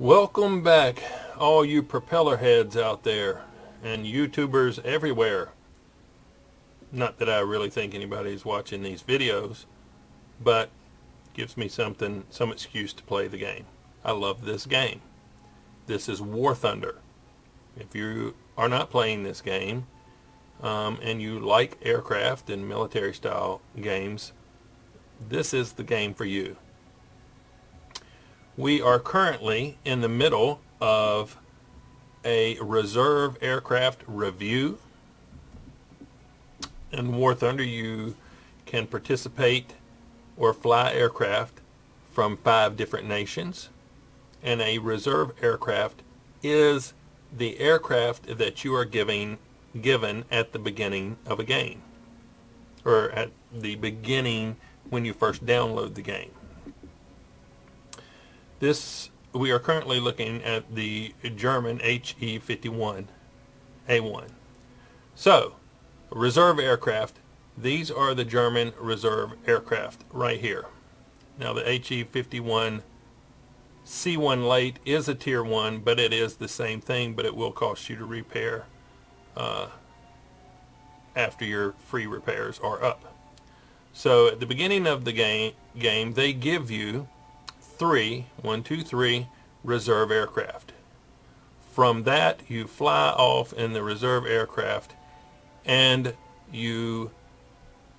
Welcome back, all you propeller heads out there and YouTubers everywhere. Not that I really think anybody's watching these videos, but gives me some excuse to play the game. I love this game. This is War Thunder. If you are not playing this game and you like aircraft and military style games, this is the game for you. We are currently in the middle of a reserve aircraft review. In War Thunder, you can participate or fly aircraft from 5 different nations. And a reserve aircraft is the aircraft that you are given at the beginning of a game, or at the beginning when you first download the game. We are currently looking at the German HE-51A1. So, reserve aircraft, these are the German reserve aircraft right here. Now the HE-51 C1 Late is a tier 1, but it is the same thing, but it will cost you to repair after your free repairs are up. So at the beginning of the game they give you 3 reserve aircraft. From that, you fly off in the reserve aircraft and you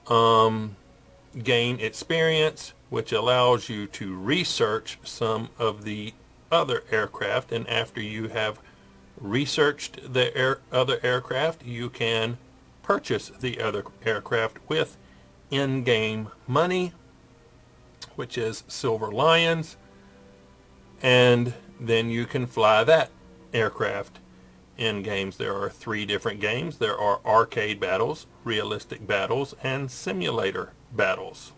gain experience, which allows you to research some of the other aircraft. And after you have researched the other aircraft, you can purchase the other aircraft with in-game money, which is Silver Lions, and then you can fly that aircraft in games. There are 3 different games. There are arcade battles, realistic battles, and simulator battles.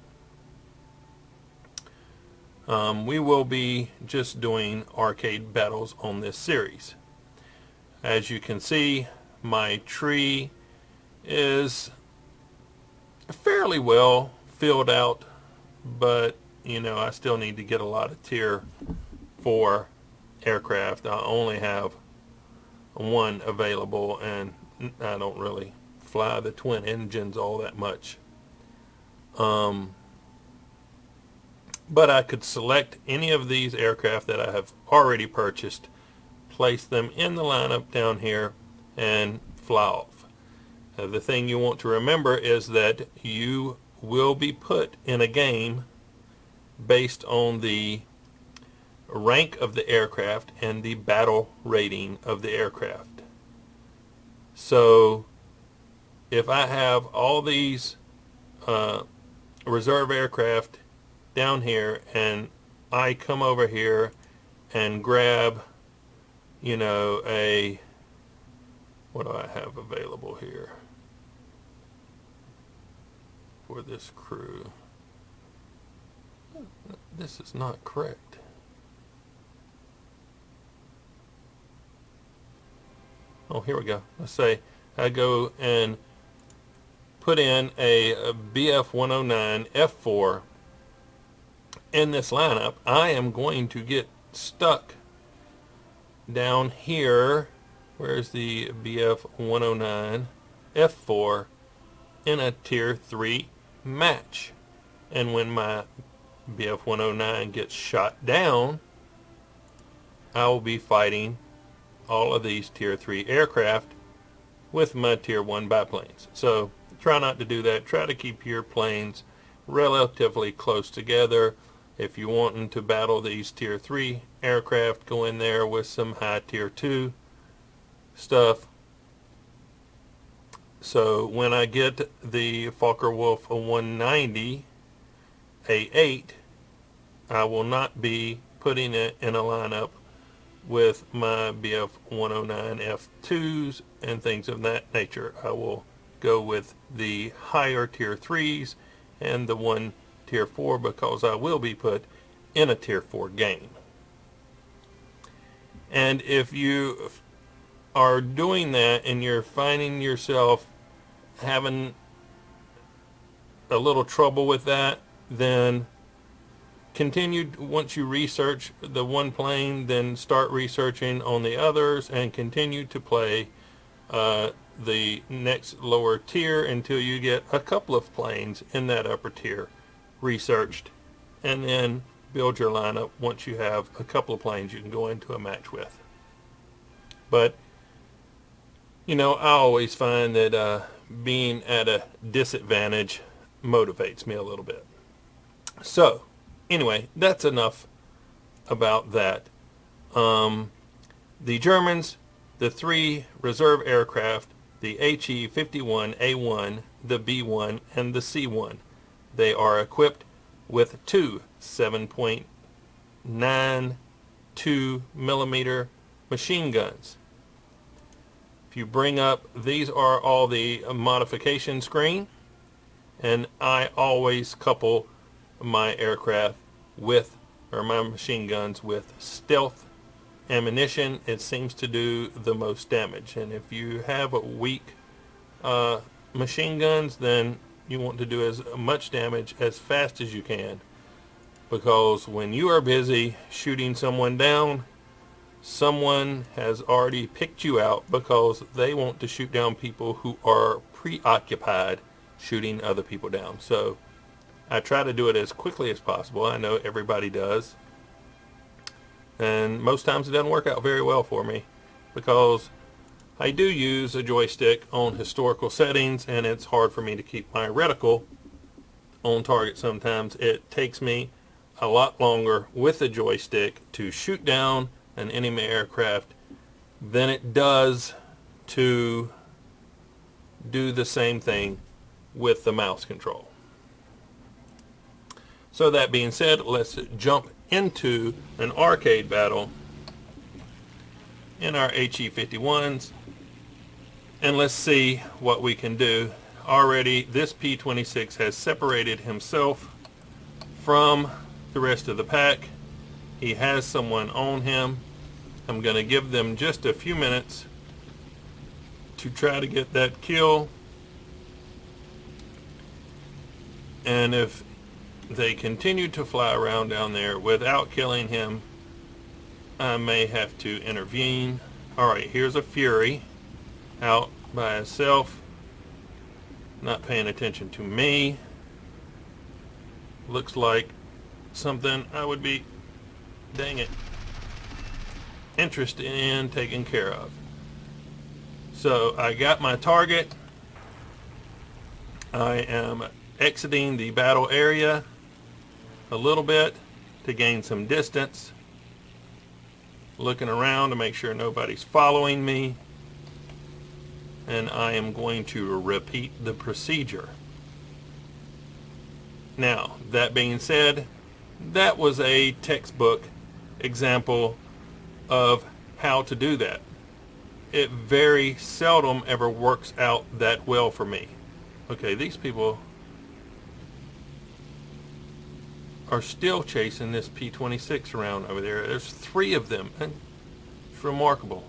We will be just doing arcade battles on this series. As you can see, my tree is fairly well filled out, but you know, I still need to get a lot of tier 4 aircraft. I only have 1 available, and I don't really fly the twin engines all that much. But I could select any of these aircraft that I have already purchased, place them in the lineup down here, and fly off. The thing you want to remember is that you will be put in a game based on the rank of the aircraft and the battle rating of the aircraft. So if I have all these reserve aircraft down here and I come over here and grab, you know, what do I have available here for this crew? This is not correct. Oh, here we go. Let's say I go and put in a BF-109 F4 in this lineup. I am going to get stuck down here. Where's the BF-109 F4 in a tier 3 match? And when my BF-109 gets shot down, I will be fighting all of these tier 3 aircraft with my tier 1 biplanes. So try not to do that. Try to keep your planes relatively close together. If you're wanting to battle these tier 3 aircraft, go in there with some high tier 2 stuff. So when I get the Focke-Wulf 190 A8, I will not be putting it in a lineup with my BF-109 F2s and things of that nature. I will go with the higher tier 3s and the 1 tier 4, because I will be put in a tier 4 game. And if you are doing that and you're finding yourself having a little trouble with that, then continued, once you research the one plane, then start researching on the others and continue to play the next lower tier until you get a couple of planes in that upper tier researched, and then build your lineup once you have a couple of planes you can go into a match with. But you know, I always find that being at a disadvantage motivates me a little bit. So anyway, that's enough about that. The Germans, the 3 reserve aircraft, the HE-51A1, the B-1, and the C-1. They are equipped with 2 7.92 millimeter machine guns. If you bring up, these are all the modification screen, and I always couple my aircraft with, or my machine guns with, stealth ammunition. It seems to do the most damage, and if you have a weak machine guns, then you want to do as much damage as fast as you can, because when you are busy shooting someone down, someone has already picked you out because they want to shoot down people who are preoccupied shooting other people down. So I try to do it as quickly as possible. I know everybody does, and most times it doesn't work out very well for me, because I do use a joystick on historical settings, and it's hard for me to keep my reticle on target sometimes. It takes me a lot longer with the joystick to shoot down an enemy aircraft than it does to do the same thing with the mouse control. So that being said, let's jump into an arcade battle in our HE-51s, and let's see what we can do. Already this P-26 has separated himself from the rest of the pack. He has someone on him. I'm going to give them just a few minutes to try to get that kill, and if they continue to fly around down there without killing him, I may have to intervene. Alright, here's a Fury out by itself, not paying attention to me. Looks like something I would be, dang it, interested in taking care of. So I got my target. I am exiting the battle area a little bit to gain some distance, looking around to make sure nobody's following me, and I am going to repeat the procedure. Now, that being said, that was a textbook example of how to do that. It very seldom ever works out that well for me. Okay, these people are still chasing this P-26 around over there. There's 3 of them, and it's remarkable.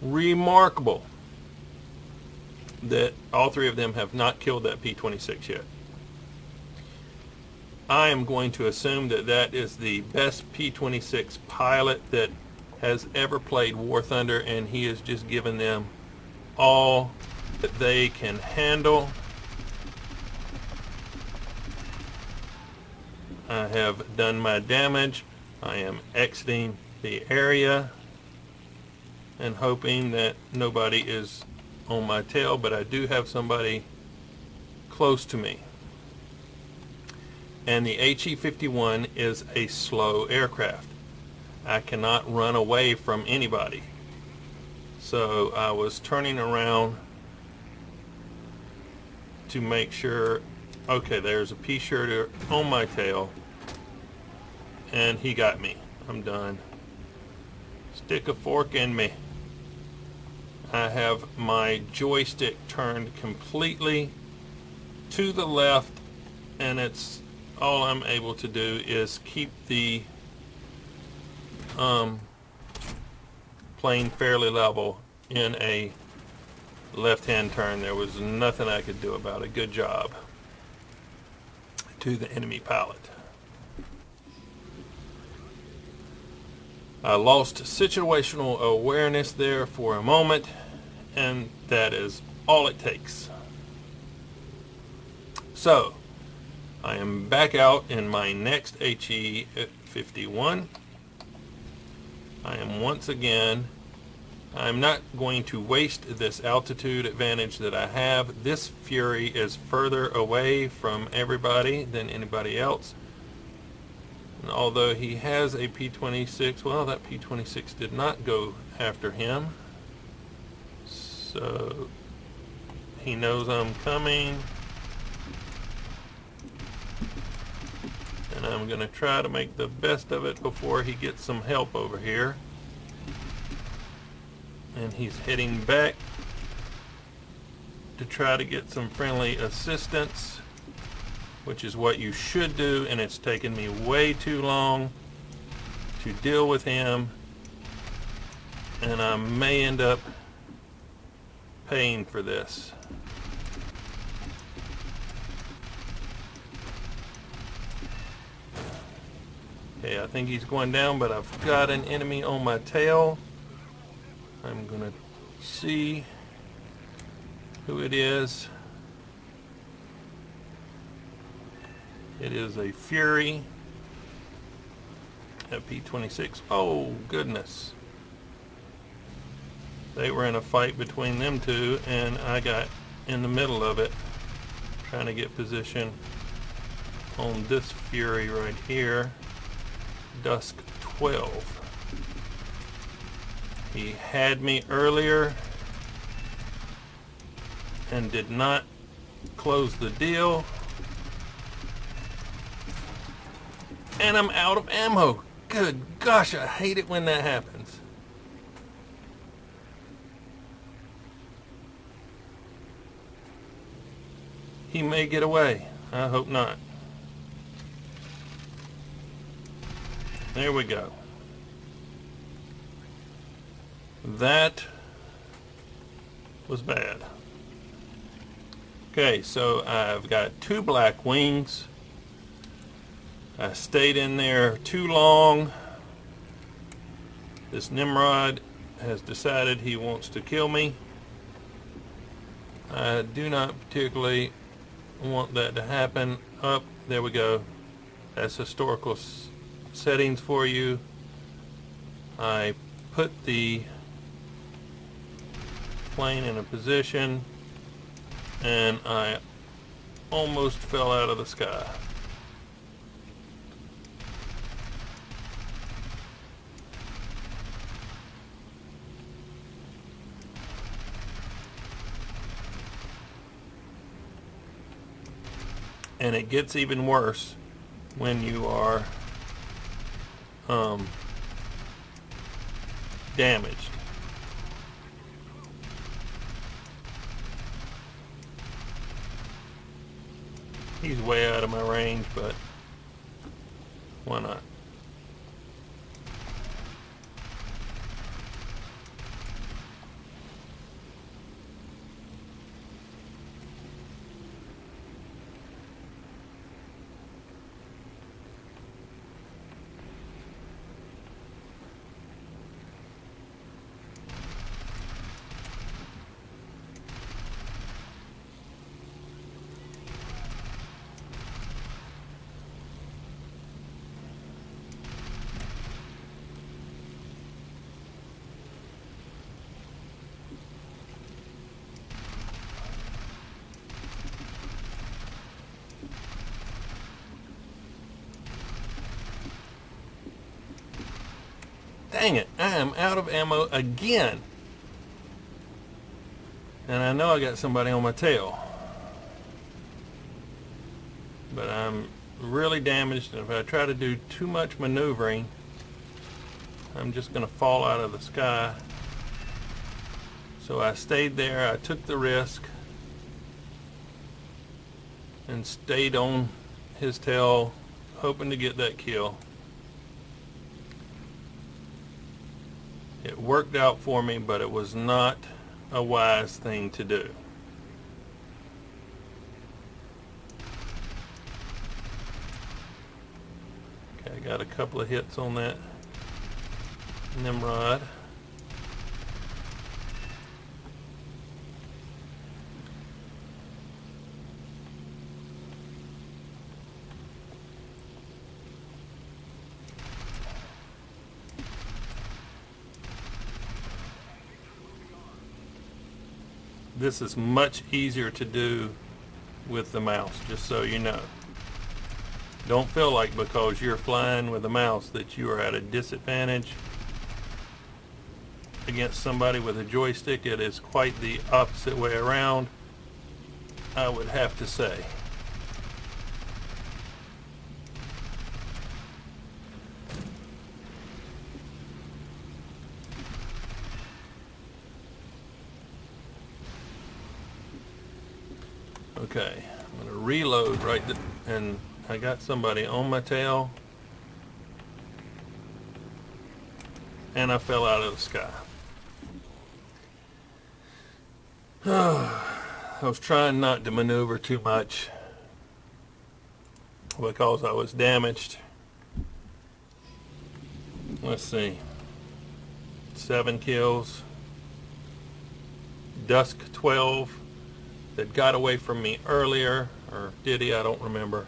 Remarkable that all 3 of them have not killed that P-26 yet. I am going to assume that that is the best P-26 pilot that has ever played War Thunder, and he has just given them all that they can handle. I have done my damage. I am exiting the area and hoping that nobody is on my tail, but I do have somebody close to me. And the HE-51 is a slow aircraft. I cannot run away from anybody. So I was turning around to make sure, okay, there's a P-shirter on my tail, and he got me. I'm done. Stick a fork in me. I have my joystick turned completely to the left, and it's all I'm able to do is keep the plane fairly level in a left-hand turn. There was nothing I could do about it. Good job. to the enemy pilot. I lost situational awareness there for a moment, and that is all it takes. So, I am back out in my next HE-51. I am once again, I'm not going to waste this altitude advantage that I have. This Fury is further away from everybody than anybody else. And although he has a P-26, well, that P-26 did not go after him. So he knows I'm coming. And I'm going to try to make the best of it before he gets some help over here. And he's heading back to try to get some friendly assistance, which is what you should do, and it's taken me way too long to deal with him, and I may end up paying for this. Okay, I think he's going down, but I've got an enemy on my tail. I'm gonna see who it is. It is a Fury at P-26. Oh goodness. They were in a fight between them two, and I got in the middle of it, trying to get position on this Fury right here. Dusk 12. He had me earlier and did not close the deal, and I'm out of ammo. Good gosh, I hate it when that happens. He may get away. I hope not. There we go. That was bad. Okay, so I've got 2 black wings. I stayed in there too long. This Nimrod has decided he wants to kill me. I do not particularly want that to happen. Up, there we go. That's historical settings for you. I put the plane in a position, and I almost fell out of the sky. And it gets even worse when you are damaged. He's way out of my range, but why not? Dang it, I am out of ammo again. And I know I got somebody on my tail. But I'm really damaged, and if I try to do too much maneuvering, I'm just going to fall out of the sky. So I stayed there, I took the risk, and stayed on his tail, hoping to get that kill. It worked out for me, but it was not a wise thing to do. got a couple of hits on that Nimrod. This is much easier to do with the mouse, just so you know. Don't feel like because you're flying with a mouse that you are at a disadvantage against somebody with a joystick. It is quite the opposite way around, I would have to say. Okay, I'm going to reload right there, and I got somebody on my tail, and I fell out of the sky. I was trying not to maneuver too much because I was damaged. Let's see, 7 kills, Dusk 12 that got away from me earlier, or did he? I don't remember.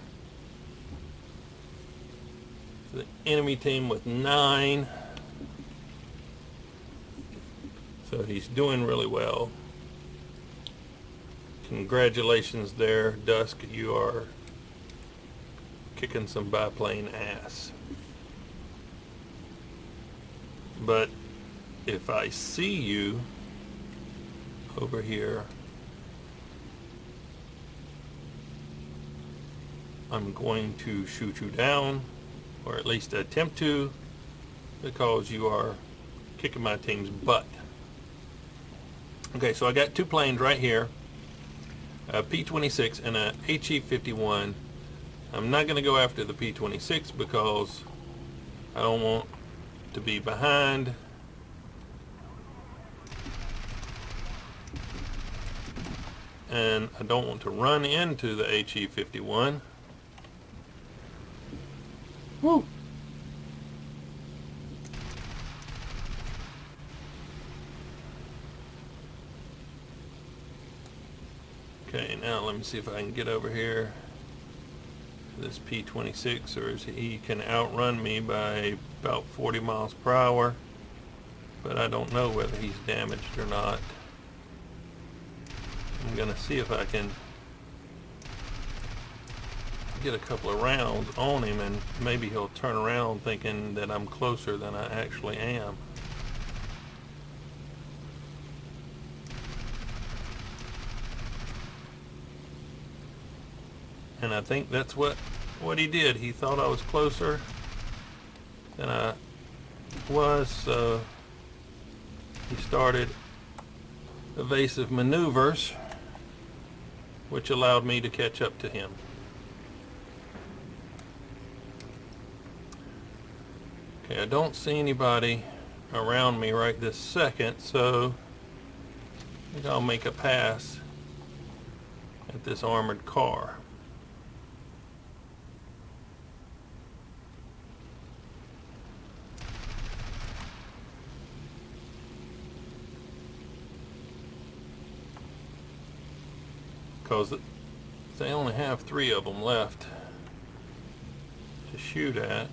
The enemy team with 9, so he's doing really well. Congratulations there, Dusk. You are kicking some biplane ass. But if I see you over here, I'm going to shoot you down, or at least attempt to, because you are kicking my team's butt. Okay, so I got 2 planes right here, a P-26 and a HE-51. I'm not going to go after the P-26 because I don't want to be behind. And I don't want to run into the HE-51. Woo! Okay, now let me see if I can get over here to this P-26, or he can outrun me by about 40 miles per hour, but I don't know whether he's damaged or not. I'm gonna see if I can get a couple of rounds on him, and maybe he'll turn around thinking that I'm closer than I actually am. And I think that's what he did. He thought I was closer than I was, so he started evasive maneuvers, which allowed me to catch up to him. Okay, I don't see anybody around me right this second, so I think I'll make a pass at this armored car. Because they only have 3 of them left to shoot at.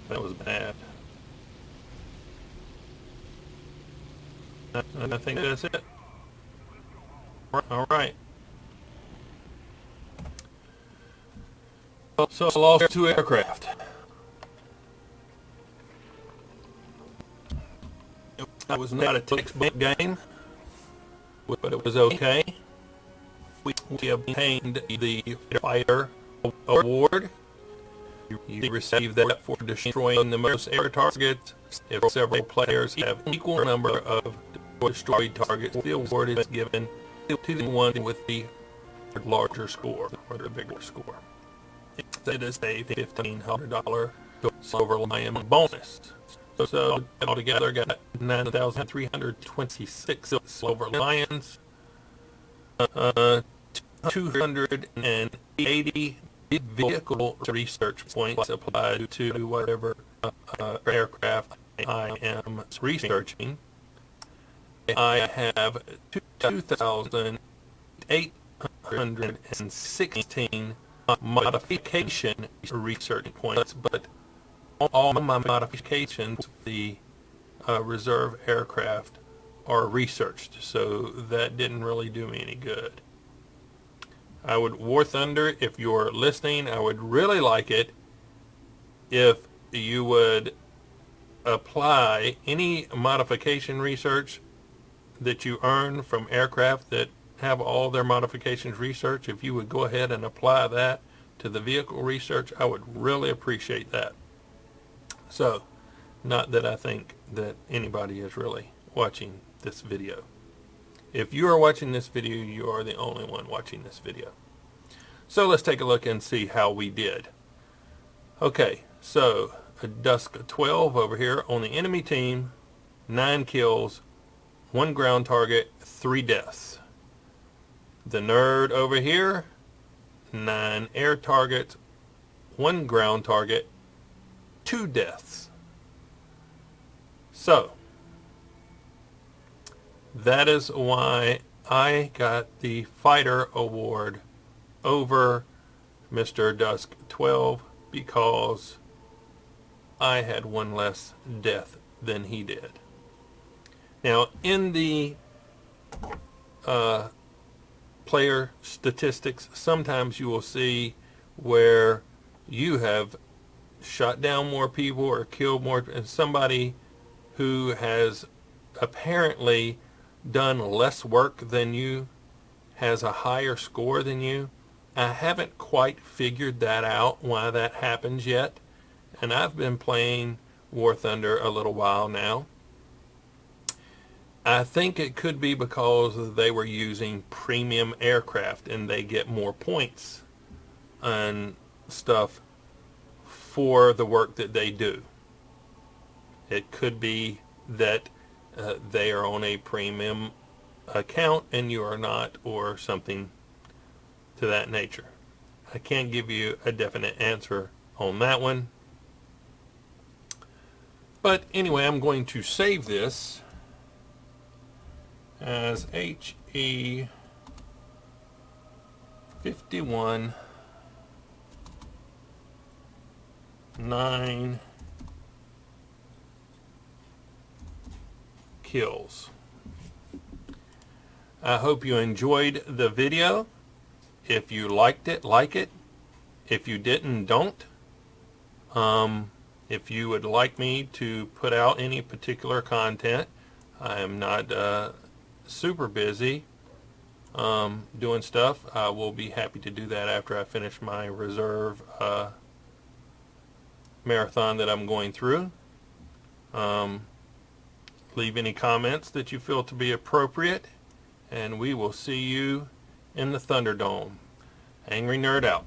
That was bad. And I think that's it. All right. So I lost 2 aircraft. It was not a textbook game, but it was okay. We obtained the Fighter Award. You receive that for destroying the most air targets. If several players have an equal number of destroyed targets, the award is given to the one with the larger score, or the bigger score. It is a $1,500 Silver Lion bonus. So altogether got 9,326 Silver Lions. 280 vehicle research points applied to whatever aircraft I am researching. I have 2,816 modification research points, but all my modifications of the reserve aircraft are researched, so that didn't really do me any good. I would, War Thunder, if you're listening, I would really like it if you would apply any modification research that you earn from aircraft that have all their modifications research. If you would go ahead and apply that to the vehicle research, I would really appreciate that. So, not that I think that anybody is really watching this video. If you are watching this video, you are the only one watching this video. So let's take a look and see how we did. Okay, so a Dusk 12 over here on the enemy team, 9 kills, 1 ground target, 3 deaths. The Nerd over here, 9 air targets, 1 ground target, 2 deaths. So, that is why I got the Fighter Award over Mr. Dusk 12, because I had 1 less death than he did. Now, in the player statistics, sometimes you will see where you have shot down more people or killed more, and somebody who has apparently done less work than you has a higher score than you. I haven't quite figured that out, why that happens yet, and I've been playing War Thunder a little while now. I think it could be because they were using premium aircraft and they get more points and stuff for the work that they do. It could be that they are on a premium account and you are not, or something to that nature. I can't give you a definite answer on that one. But anyway, I'm going to save this as HE51 9 kills. I hope you enjoyed the video. If you liked it, like it. If you didn't, don't. If you would like me to put out any particular content, I am not super busy doing stuff. I will be happy to do that after I finish my reserve marathon that I'm going through. Leave any comments that you feel to be appropriate, and we will see you in the Thunderdome. Angry Nerd out.